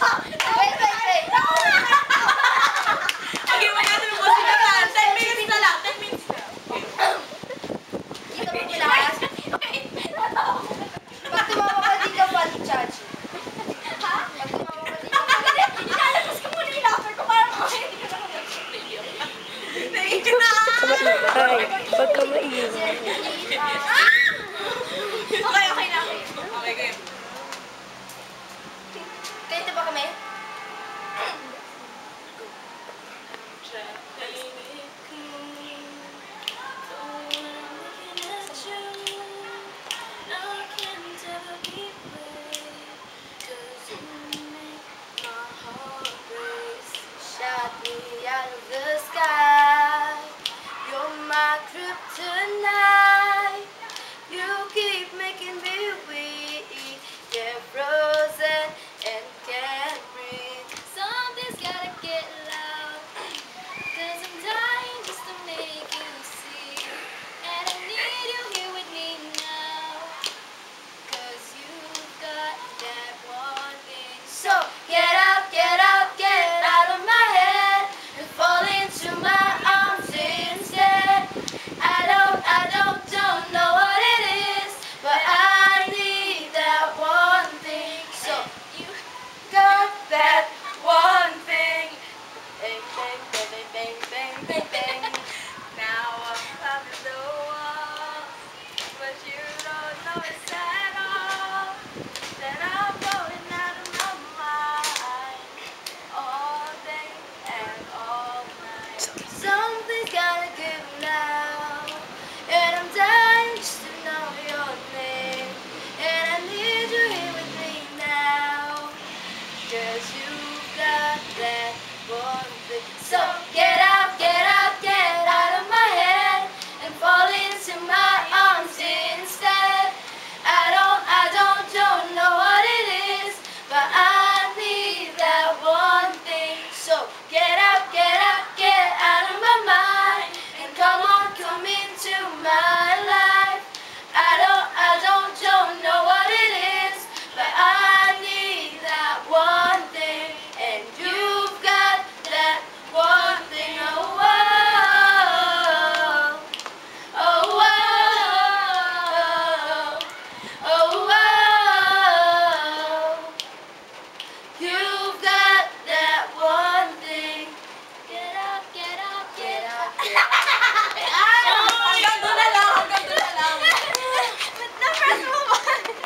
Wait. Okay, wala na lubusin na pa. 10 minutes na lang. 10 minutes na. Dito mo pilas. Pag tumama ka dito, balik charge. Ha? Pag tumama ka dito, balik. Ilalabas ko muna yung locker ko para makaya hindi ka na naiiyak na! Huwag ka maingay. Okay na. Okay, game. Ganito ba kami? Shot me out of the sky. You're my kryptonite. You keep making me weak. Get frozen and can't breathe. Something's gotta get loud. 'Cause I'm dying just to make you see. And I need you here with me now. 'Cause you've got that one thing. So get out of my head and fall into my arms instead. I don't know what it is, but I need that one thing. So you got that one thing. Bang, bang, bang, bang, bang, bang, bang. Now I'm climbing the wall, but you don't know it's at all. Then I'm going out of my mind all day and all night. Something's gotta give now, and I'm dying just to know your name. And I need you here with me now, 'cause you've got that one thing. So get